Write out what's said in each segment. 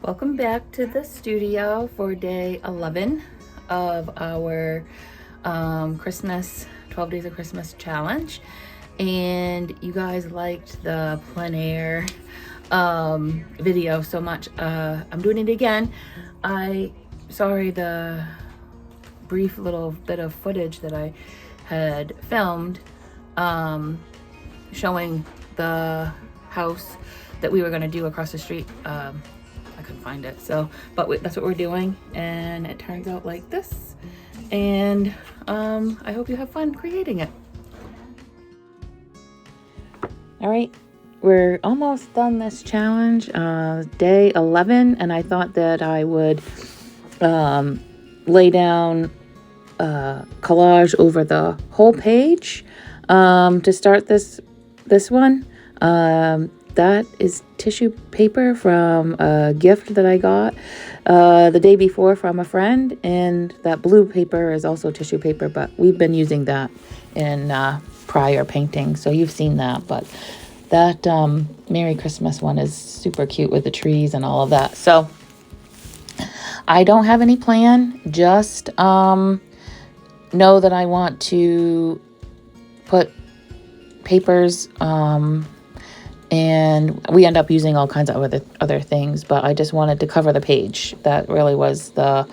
Welcome back to the studio for day 11 of our Christmas 12 Days of Christmas challenge. And you guys liked the plein air video so much. I'm doing it again. Sorry, the brief little bit of footage that I had filmed showing the house that we were going to do across the street. I couldn't find it, but that's what we're doing, and it turns out like this. And I hope you have fun creating it. All right, we're almost done this challenge, day 11, and I thought that I would lay down collage over the whole page to start this one. That is tissue paper from a gift that I got the day before from a friend, and that blue paper is also tissue paper, but we've been using that in prior paintings, so you've seen that. But that Merry Christmas one is super cute with the trees and all of that. So I don't have any plan, just know that I want to put papers and we end up using all kinds of other things, but I just wanted to cover the page. That really was the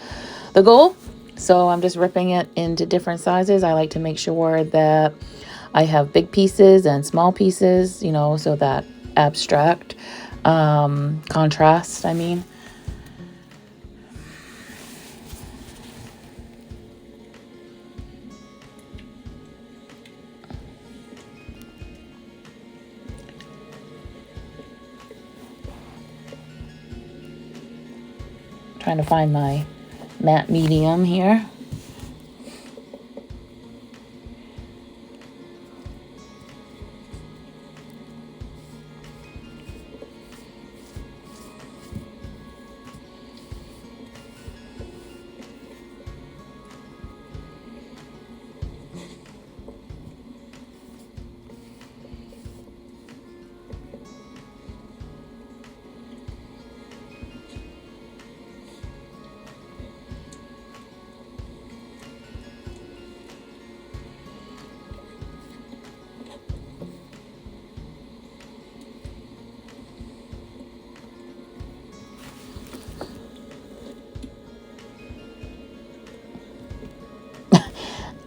goal. So I'm just ripping it into different sizes. I like to make sure that I have big pieces and small pieces, so that abstract contrast, Trying to find my matte medium here.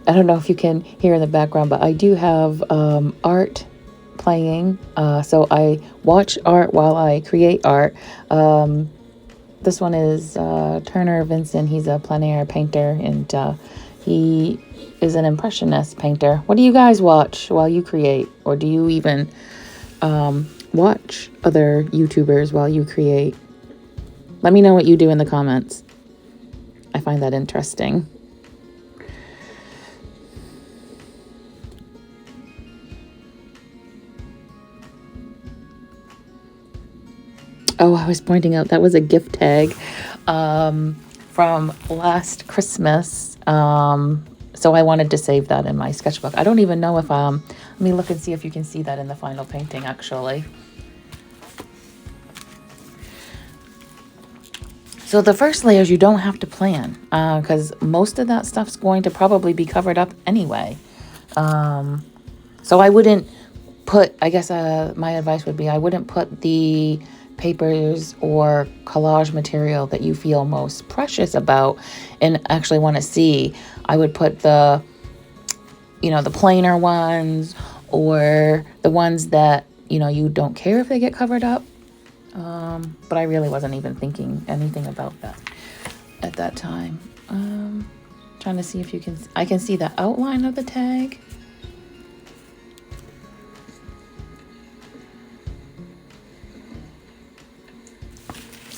I don't know if you can hear in the background, but I do have art playing. So I watch art while I create art. This one is Turner Vincent. He's a plein air painter, and he is an impressionist painter. What do you guys watch while you create? Or do you even watch other YouTubers while you create? Let me know what you do in the comments. I find that interesting. Oh, I was pointing out that was a gift tag from last Christmas. So I wanted to save that in my sketchbook. I don't even know if let me look and see if you can see that in the final painting, actually. So the first layers you don't have to plan because most of that stuff's going to probably be covered up anyway. So I wouldn't put, I guess my advice would be I wouldn't put the papers or collage material that you feel most precious about and actually want to see. I would put the plainer ones or the ones that, you don't care if they get covered up. But I really wasn't even thinking anything about that at that time. Trying to see if I can see the outline of the tag.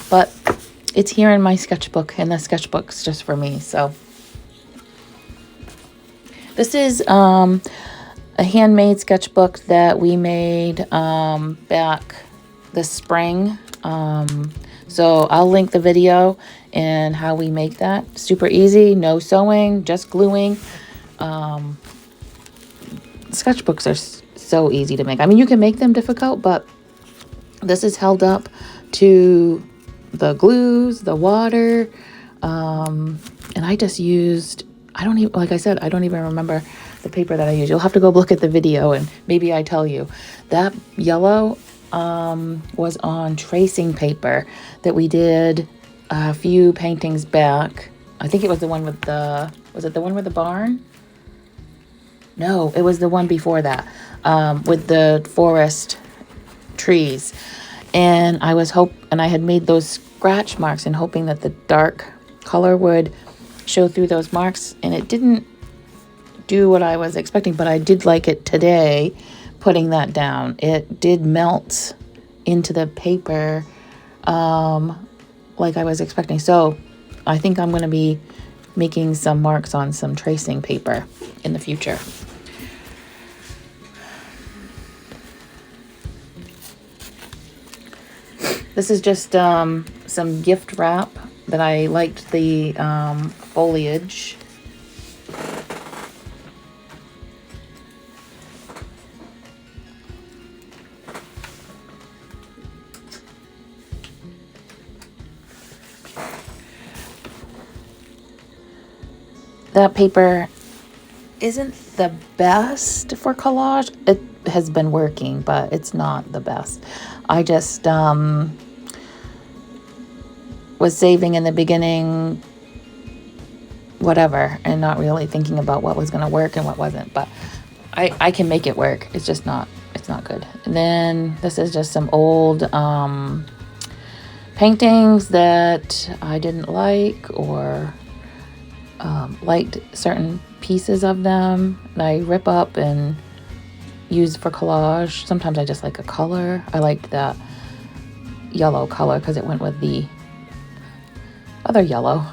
But it's here in my sketchbook, and the sketchbook's just for me. So this is a handmade sketchbook that we made back this spring. So I'll link the video and how we make that. Super easy, no sewing, just gluing. Sketchbooks are so easy to make. I mean, you can make them difficult, but this is held up to the glues, the water, and I just used, I don't even, like I said, I don't even remember the paper that I used. You'll have to go look at the video and maybe I tell you. That yellow was on tracing paper that we did a few paintings back. I think it was the one with was it the one with the barn? No, it was the one before that, with the forest trees. And I had made those scratch marks and hoping that the dark color would show through those marks, and it didn't do what I was expecting, but I did like it today putting that down. It did melt into the paper like I was expecting. So I think I'm going to be making some marks on some tracing paper in the future. This is just some gift wrap that I liked the foliage. That paper isn't the best for collage. It has been working, but it's not the best. I just was saving in the beginning, whatever, and not really thinking about what was going to work and what wasn't. But I can make it work. It's just not, it's not good. And then this is just some old paintings that I didn't like or liked certain pieces of them that I rip up and use for collage. Sometimes I just like a color. I liked that yellow color because it went with the other yellow.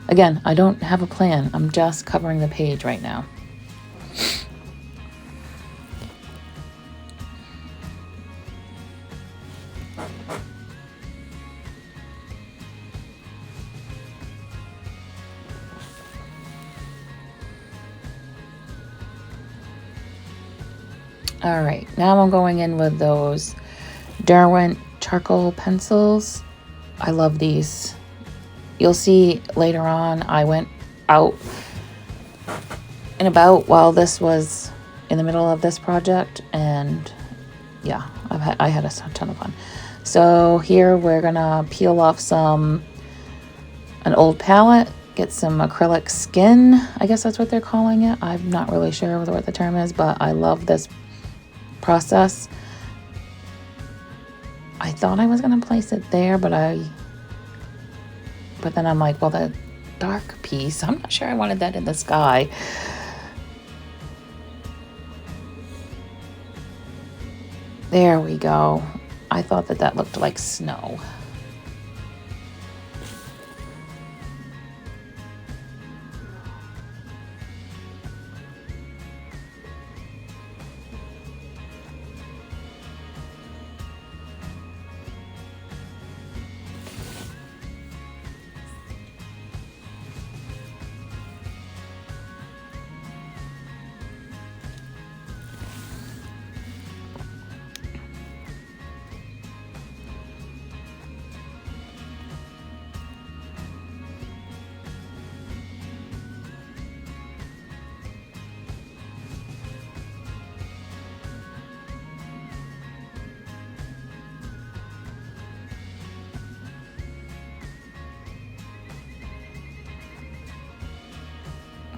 Again, I don't have a plan. I'm just covering the page right now. All right, now I'm going in with those Derwent charcoal pencils. I love these. You'll see later on, I went out and about while this was in the middle of this project, and yeah, I had a ton of fun. So here we're gonna peel off an old palette, get some acrylic skin. I guess that's what they're calling it. I'm not really sure what the term is, but I love this process. I thought I was gonna place it there, but then I'm like, well, the dark piece, I'm not sure I wanted that in the sky. There we go. I thought that looked like snow.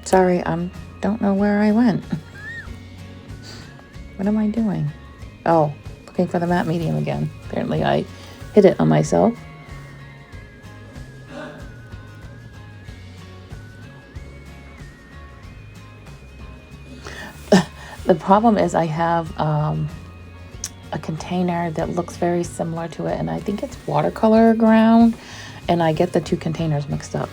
Sorry, don't know where I went. What am I doing? Oh, looking for the matte medium again. Apparently I hit it on myself. The problem is I have a container that looks very similar to it, and I think it's watercolor ground, and I get the two containers mixed up.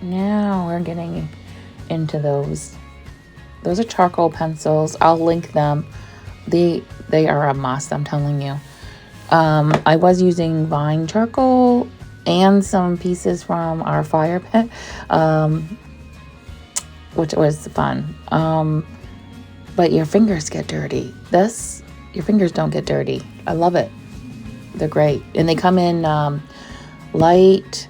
Now we're getting into those. Those are charcoal pencils. I'll link them. They are a must, I'm telling you. I was using Vine charcoal and some pieces from our fire pit, which was fun. But your fingers get dirty. Your fingers don't get dirty. I love it. They're great. And they come in light,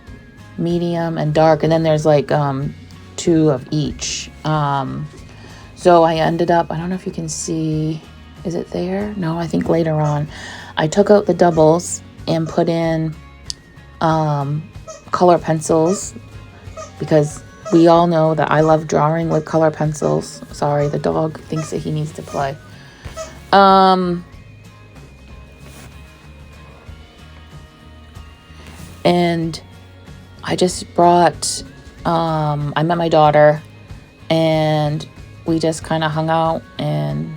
medium, and dark. And then there's like 2 of each. So I ended up, I don't know if you can see, is it there? No, I think later on. I took out the doubles and put in color pencils because we all know that I love drawing with color pencils. Sorry, the dog thinks that he needs to play. And I just brought, I met my daughter and we just kind of hung out and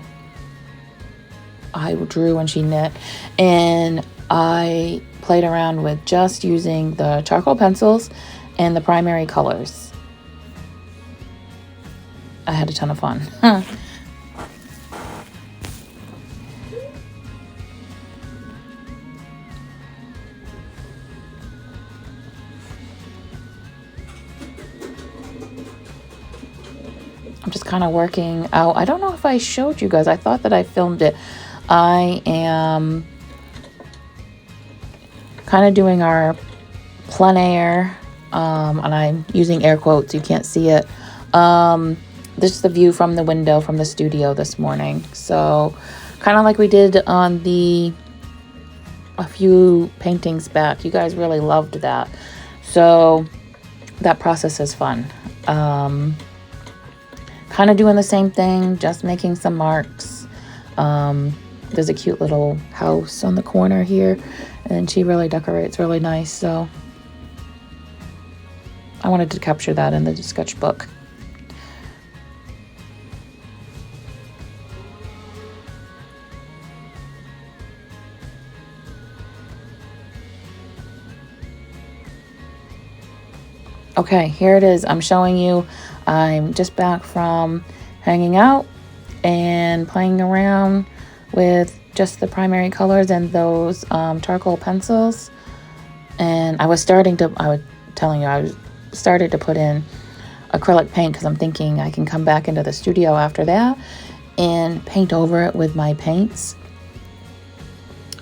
I drew and she knit. And I played around with just using the charcoal pencils and the primary colors. I had a ton of fun. I'm just kind of working out. I don't know if I showed you guys. I thought that I filmed it. I am kind of doing our plein air, and I'm using air quotes. You can't see it. This is the view from the window from the studio this morning. So kind of like we did on a few paintings back. You guys really loved that. So that process is fun. Kind of doing the same thing, just making some marks. There's a cute little house on the corner here, and she really decorates really nice. So I wanted to capture that in the sketchbook. Okay, here it is. I'm showing you. I'm just back from hanging out and playing around with just the primary colors and those charcoal pencils. And I was started to put in acrylic paint because I'm thinking I can come back into the studio after that and paint over it with my paints.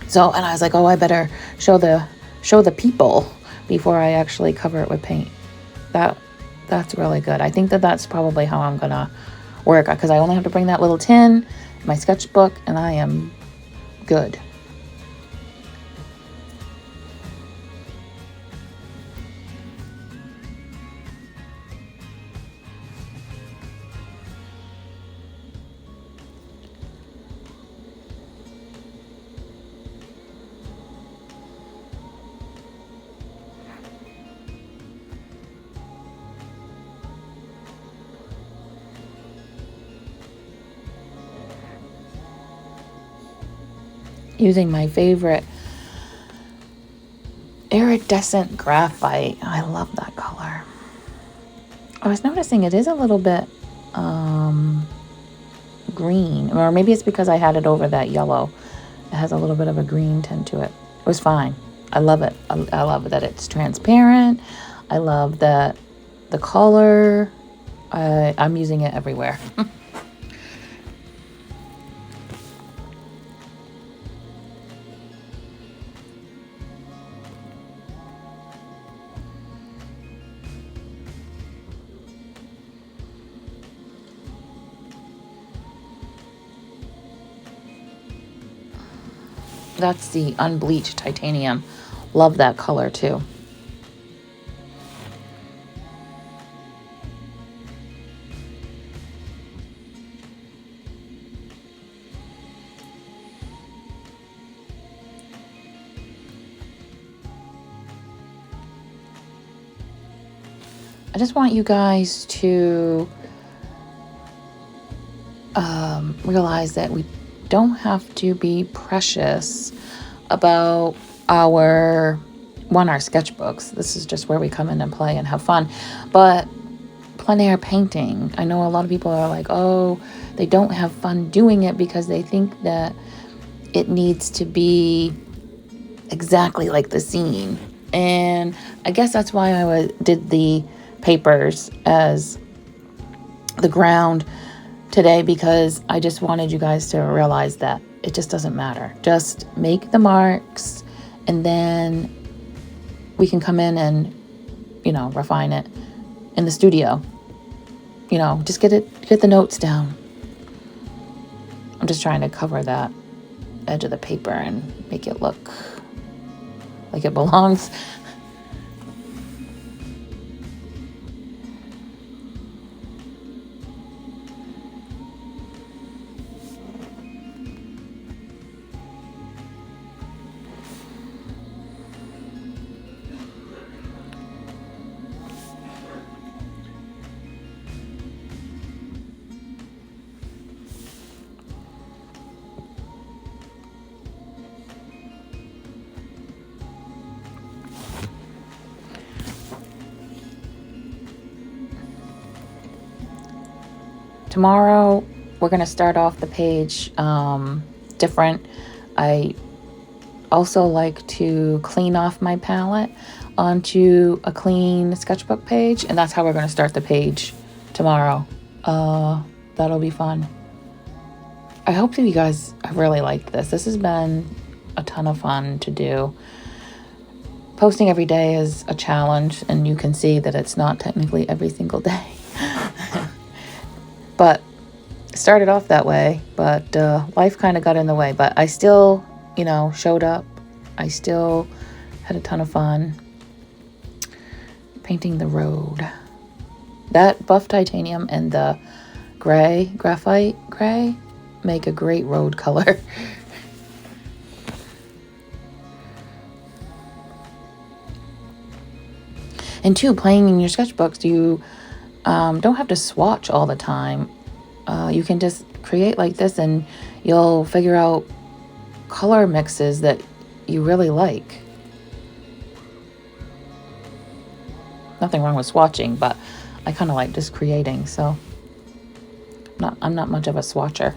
So, and I was like, oh, I better show the people before I actually cover it with paint. That's really good. I think that's probably how I'm gonna work because I only have to bring that little tin, my sketchbook, and I am good. Using my favorite iridescent graphite. I love that color. I was noticing it is a little bit green, or maybe it's because I had it over that yellow. It has a little bit of a green tint to it. It was fine. I love it. I love that it's transparent. I love that the color. I'm using it everywhere. That's the unbleached titanium. Love that color too. I just want you guys to realize that we don't have to be precious about our sketchbooks. This is just where we come in and play and have fun. But plein air painting, I know a lot of people are like, oh, they don't have fun doing it because they think that it needs to be exactly like the scene. And I guess that's why I did the papers as the ground today, because I just wanted you guys to realize that it just doesn't matter. Just make the marks, and then we can come in and, refine it in the studio. Just get the notes down. I'm just trying to cover that edge of the paper and make it look like it belongs. Tomorrow, we're going to start off the page different. I also like to clean off my palette onto a clean sketchbook page, and that's how we're going to start the page tomorrow. That'll be fun. I hope that you guys have really liked this. This has been a ton of fun to do. Posting every day is a challenge, and you can see that it's not technically every single day. But it started off that way, but life kind of got in the way. But I still, showed up. I still had a ton of fun painting the road. That buff titanium and the graphite gray, make a great road color. And two, playing in your sketchbooks, you don't have to swatch all the time. You can just create like this, and you'll figure out color mixes that you really like. Nothing wrong with swatching, but I kind of like just creating, so I'm not much of a swatcher.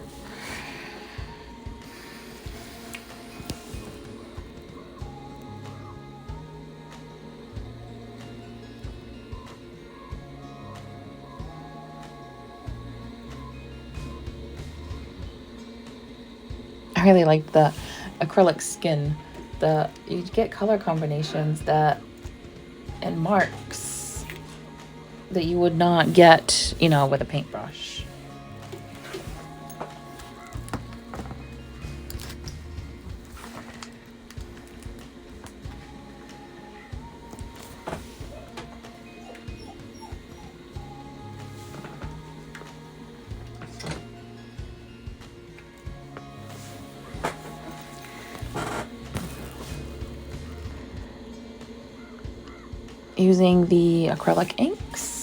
I really like the acrylic skin. You get color combinations and marks that you would not get, with a paintbrush. Using the acrylic inks.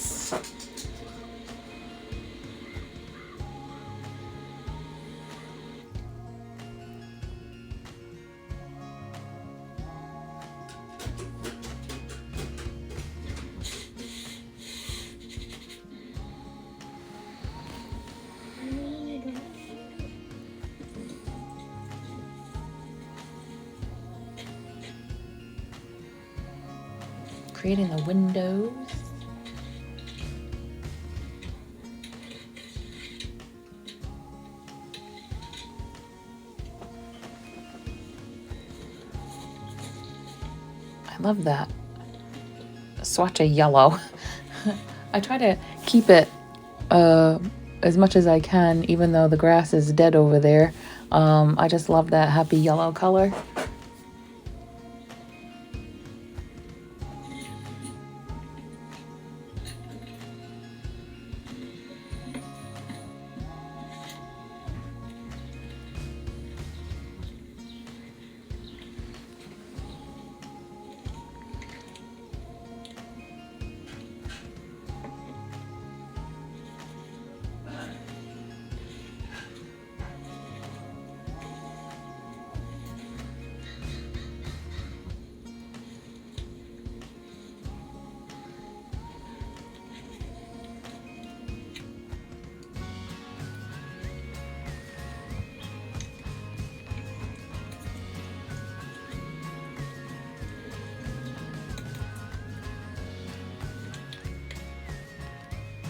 Creating the windows. I love that swatch of yellow. I try to keep it as much as I can, even though the grass is dead over there. I just love that happy yellow color.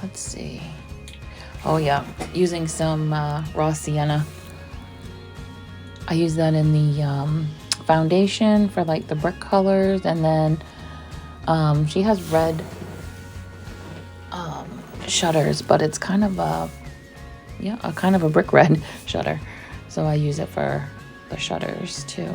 let's see. Oh yeah, using some raw sienna. I use that in the foundation for like the brick colors, and then she has red shutters, but it's kind of a kind of a brick red shutter, so I use it for the shutters too.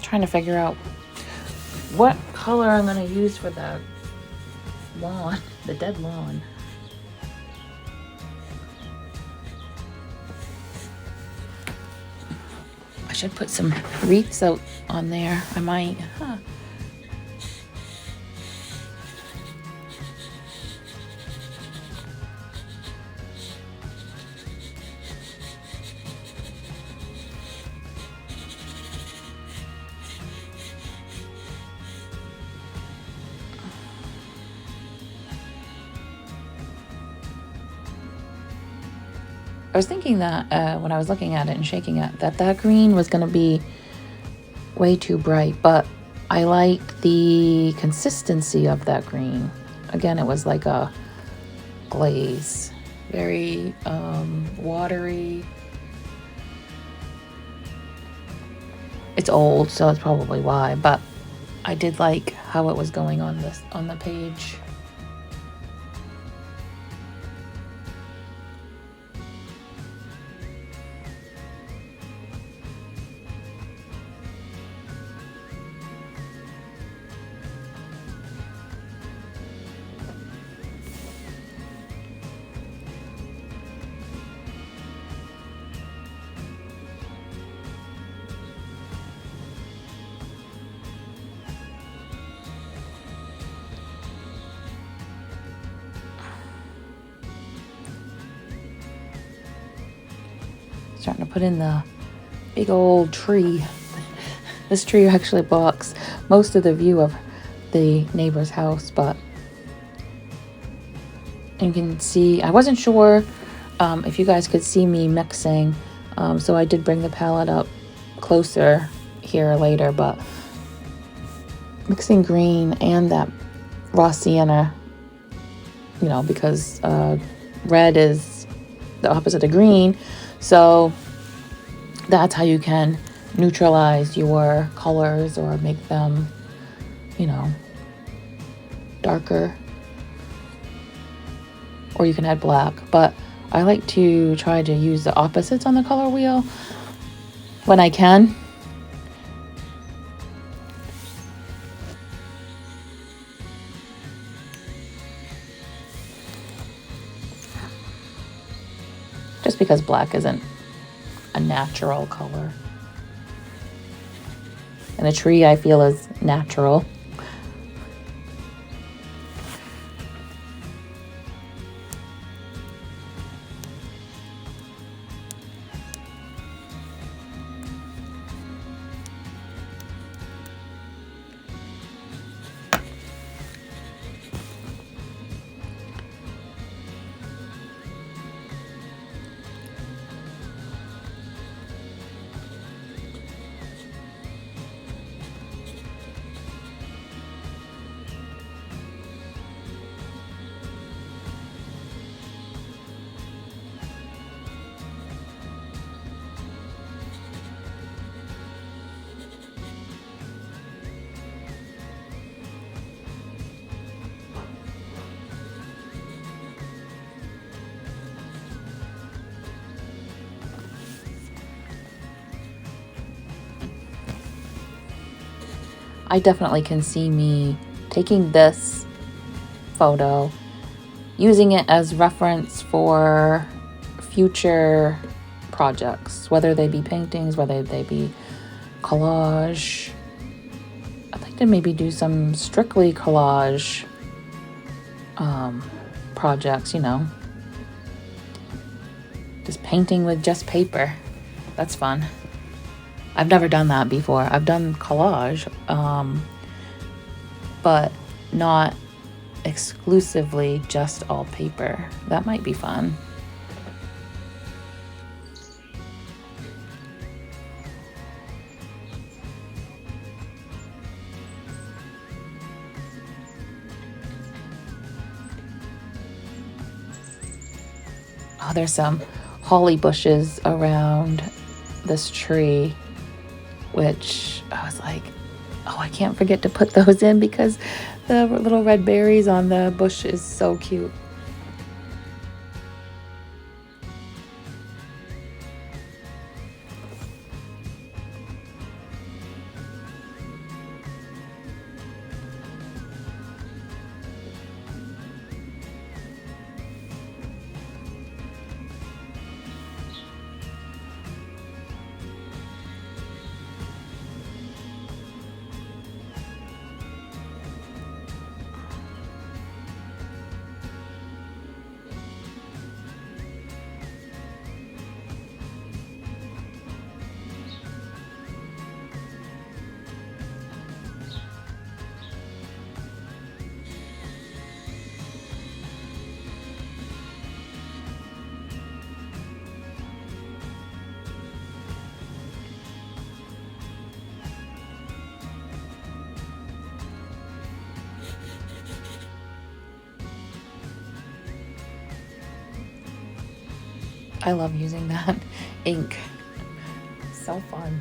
Trying to figure out what color I'm going to use for the lawn, the dead lawn. I should put some wreaths out on there. I might. I was thinking that when I was looking at it and shaking it, that green was going to be way too bright, but I like the consistency of that green. Again, it was like a glaze, very watery. It's old, so that's probably why, but I did like how it was going on the page. Starting to put in the big old tree. This tree actually blocks most of the view of the neighbor's house, but you can see, I wasn't sure if you guys could see me mixing, so I did bring the palette up closer here later, but mixing green and that raw sienna, you know, because red is the opposite of green, so that's how you can neutralize your colors or make them, you know, darker. Or you can add black, but I like to try to use the opposites on the color wheel when I can. Just because black isn't a natural color. And a tree, I feel, is natural. I definitely can see me taking this photo, using it as reference for future projects, whether they be paintings, whether they be collage. I'd like to maybe do some strictly collage projects, you know. Just painting with just paper. That's fun. I've never done that before. I've done collage, but not exclusively just all paper. That might be fun. Oh, there's some holly bushes around this tree, which I was like, oh, I can't forget to put those in because the little red berries on the bush is so cute. I love using that ink. So fun.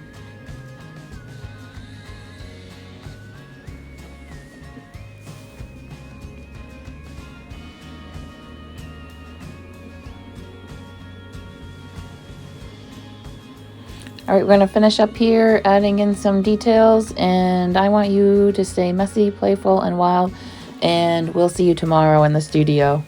All right, we're going to finish up here, adding in some details, and I want you to stay messy, playful, and wild, and we'll see you tomorrow in the studio.